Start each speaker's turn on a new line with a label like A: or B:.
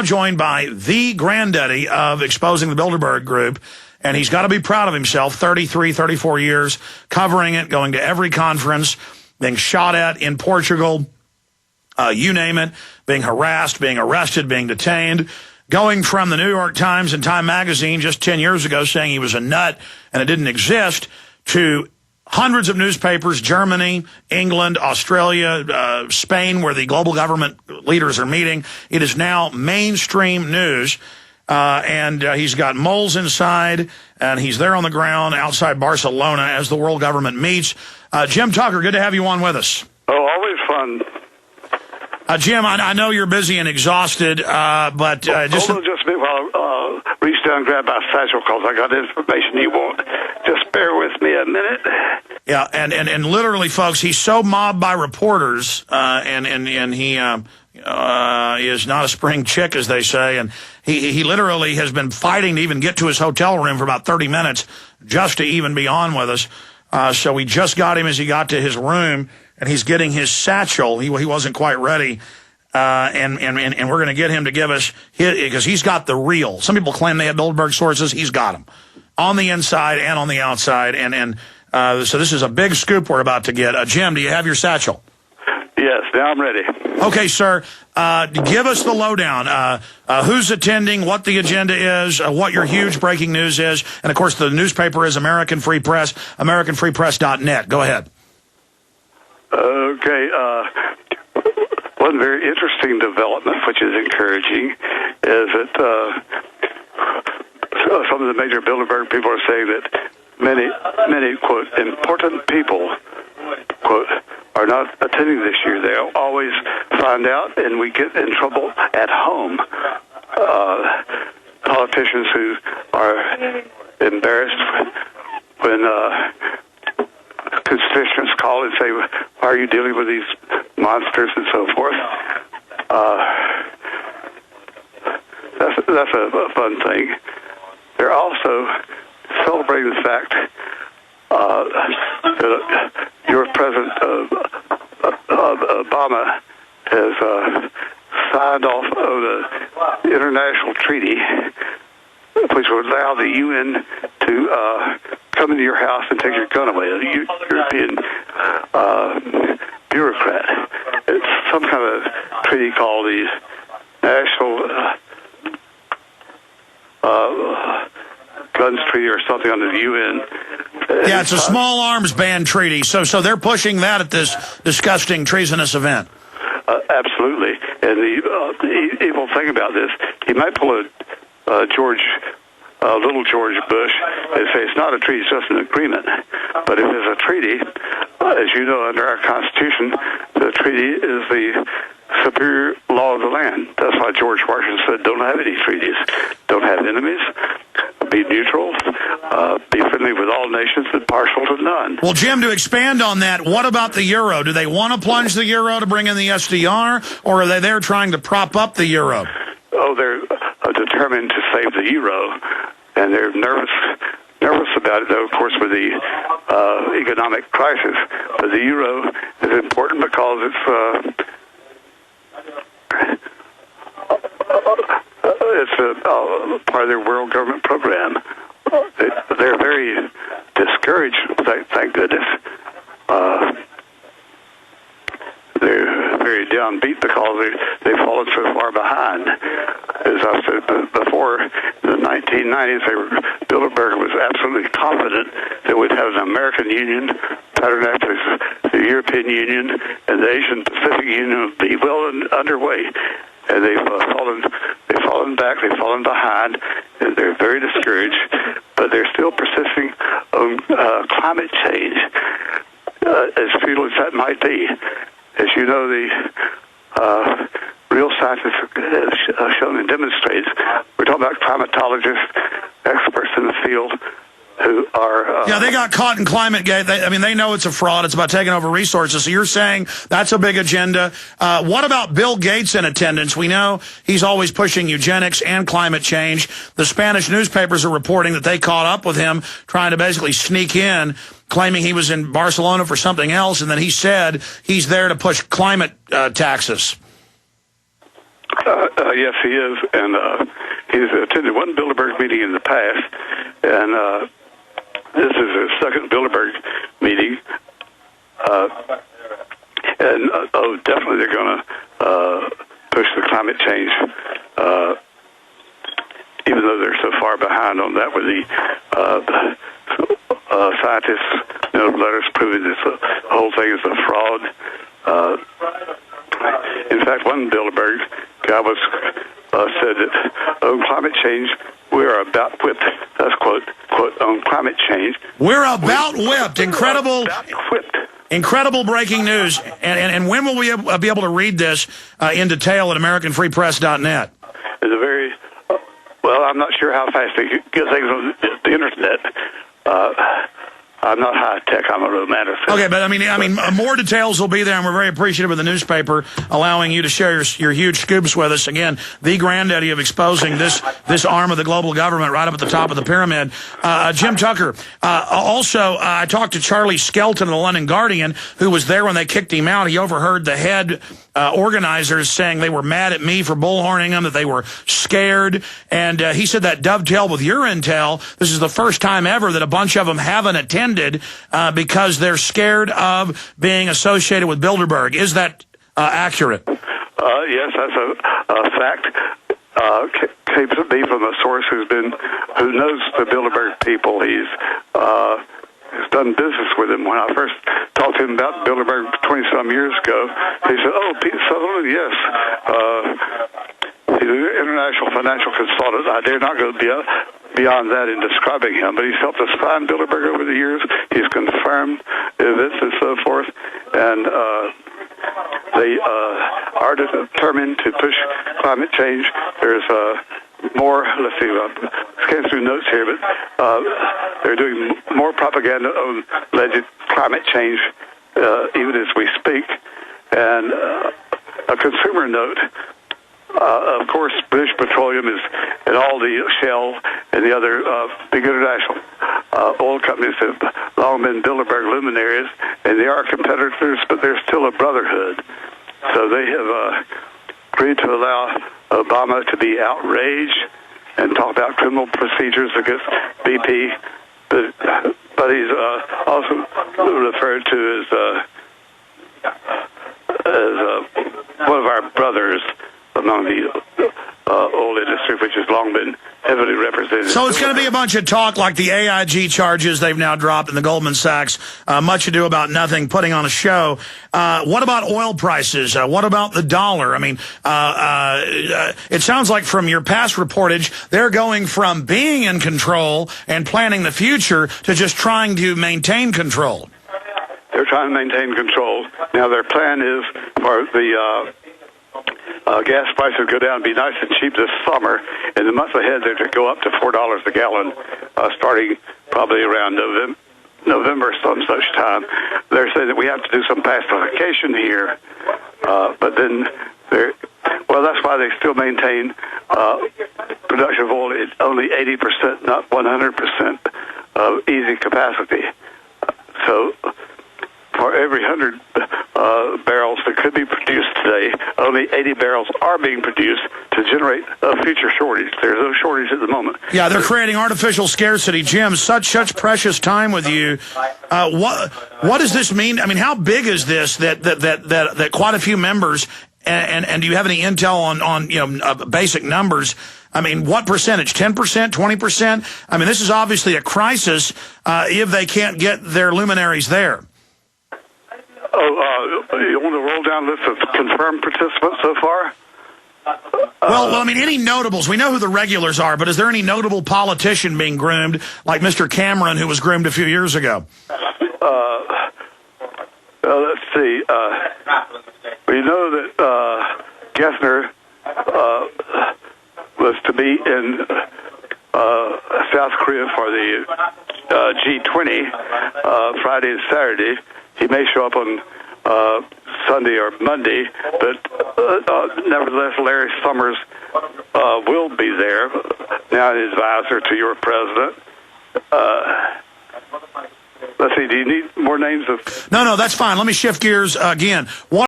A: Joined by the granddaddy of exposing the Bilderberg group, and he's got to be proud of himself. 33, 34 years covering it, going to every conference, being shot at in Portugal, you name it, being harassed, being arrested, being detained, going from the New York Times and Time Magazine just 10 years ago saying he was a nut and it didn't exist, to hundreds of newspapers, Germany, England, Australia, Spain, where the global government leaders are meeting. It is now mainstream news, and he's got moles inside, and he's there on the ground outside Barcelona as the world government meets. Jim Tucker, good to have you on with us.
B: Oh, always fun.
A: Jim, I know you're busy and exhausted, but just...
B: Hold on just a minute while I reach down and grab my satchel, because I got information you want. Just bear with me a minute.
A: Yeah, and literally, folks, he's so mobbed by reporters, and he is not a spring chick, as they say, and he literally has been fighting to even get to his hotel room for about 30 minutes just to even be on with us. So we just got him as he got to his room, and he's getting his satchel. He wasn't quite ready, and we're going to get him to give us his, because he's got the real. Some people claim they have Bilderberg sources. He's got them on the inside and on the outside, so this is a big scoop we're about to get. Jim, do you have your satchel?
B: Yes, now I'm ready.
A: Okay, sir. Give us the lowdown. Who's attending, what the agenda is, what your huge breaking news is, and, of course, the newspaper is American Free Press, AmericanFreePress.net. Go ahead.
B: Okay. One very interesting development, which is encouraging, is that some of the major Bilderberg people are saying that many, quote, important people, quote, are not attending this year. They'll always find out, and we get in trouble at home. Politicians who are embarrassed when constituents call and say, why are you dealing with these monsters and so forth? That's a fun thing. They're also celebrating the fact that your President Obama has signed off on the international treaty which would allow the UN to come into your house and take your gun away. A European bureaucrat. It's some kind of treaty called the National Guns Treaty or something under the UN. Yeah,
A: it's a small arms ban treaty. So they're pushing that at this disgusting, treasonous event.
B: Absolutely. And the evil thing about this, he might pull a little George Bush and say it's not a treaty, it's just an agreement. But if it's a treaty, as you know, under our Constitution, the treaty is the superior law of the land. That's why George Washington said, don't have any treaties. Don't have enemies. Be neutral. Be friendly with all nations, but partial to none.
A: Well, Jim, to expand on that, what about the euro? Do they want to plunge the euro to bring in the SDR, or are they there trying to prop up the euro?
B: Oh, they're determined to save the euro, and they're nervous about it, though, of course, with the economic crisis. But the euro is important because it's a part of their world government program. They're very discouraged, thank goodness. They're very downbeat because they've fallen so far behind. As I said before, in the 1990s, Bilderberg was absolutely confident that we'd have an American Union patterned after the European Union, and the Asian Pacific Union would be well underway. And they've fallen back, they've fallen behind, and they're very discouraged, but they're still persisting on climate change, as futile as that might be. As you know, the real scientists have shown and demonstrated, we're talking about climatologists, experts in the field, who are...
A: yeah, they got caught in climate gate. They know it's a fraud. It's about taking over resources. So you're saying that's a big agenda. What about Bill Gates in attendance? We know he's always pushing eugenics and climate change. The Spanish newspapers are reporting that they caught up with him trying to basically sneak in, claiming he was in Barcelona for something else, and then he said he's there to push climate taxes.
B: Yes, he is, and he's attended one Bilderberg meeting in the past, and this is his second Bilderberg meeting. Definitely they're going to push the climate change, even though they're so far behind on that with the scientists' letters proving this whole thing is a fraud. In fact, one Bilderberg guy said that on climate change, we are about whipped. That's quote on climate change.
A: We're about whipped. Incredible.
B: About whipped.
A: Incredible breaking news. And when will we be able to read this in detail at AmericanFreePress.net?
B: It's a very, well, I'm not sure how fast they get things on the internet. I'm not high tech. I'm a romanticist.
A: Okay, but I mean, more details will be there, and we're very appreciative of the newspaper allowing you to share your huge scoops with us. Again, the granddaddy of exposing this arm of the global government right up at the top of the pyramid. Jim Tucker. Also, I talked to Charlie Skelton of the London Guardian, who was there when they kicked him out. He overheard the head organizers saying they were mad at me for bullhorning them, that they were scared, and he said that dovetailed with your intel. This is the first time ever that a bunch of them haven't attended because they're scared of being associated with Bilderberg. Is that accurate?
B: Yes, that's a fact. Came to me from a source who knows the Bilderberg people. He's done business with him. When I first talked to him about Bilderberg 20-some years ago, he said, "Oh, Pete Sutherland, yes. He's an international financial consultant. I dare not go beyond that in describing him, but he's helped us find Bilderberg over the years. He's confirmed events and so forth, and they are determined to push climate change. There's more, let's see, scan through notes here, but they're doing more propaganda on alleged climate change even as we speak. And a consumer note, of course, British Petroleum and all the Shell and the other big international oil companies have long been Bilderberg luminaries, and they are competitors, but they're still a brotherhood. So they have agreed to allow Obama to be outraged and talk about criminal procedures against BP, but he's also referred to as one of our brothers among the oil industry, which has long been heavily represented.
A: So it's going to be a bunch of talk like the AIG charges they've now dropped in the Goldman Sachs, much ado about nothing, putting on a show. What about oil prices? What about the dollar? I mean, it sounds like from your past reportage, they're going from being in control and planning the future to just trying to maintain control.
B: They're trying to maintain control. Now, their plan is for the gas prices go down and be nice and cheap this summer. In the months ahead, they're to go up to $4 a gallon, starting probably around November, some such time. They're saying that we have to do some pacification here, but then that's why they still maintain production of oil at only 80%, not 100% of easy capacity. So for every 100 barrels that could be produced today, only 80 barrels are being produced to generate a future shortage. There's no shortage at the moment.
A: Yeah, they're creating artificial scarcity. Jim, such precious time with you. What does this mean? I mean, how big is this that quite a few members, and do you have any intel on basic numbers? I mean, what percentage? 10%, 20%? I mean, this is obviously a crisis if they can't get their luminaries there.
B: You want to roll down a list of confirmed participants so far?
A: Well, I mean, any notables? We know who the regulars are, but is there any notable politician being groomed, like Mr. Cameron, who was groomed a few years ago?
B: Let's see. We know that Gessner was to be in South Korea for the G20 Friday and Saturday. He may show up on Sunday or Monday, but nevertheless, Larry Summers will be there, now an advisor to your president. Let's see, do you need more names of...
A: No, that's fine. Let me shift gears again.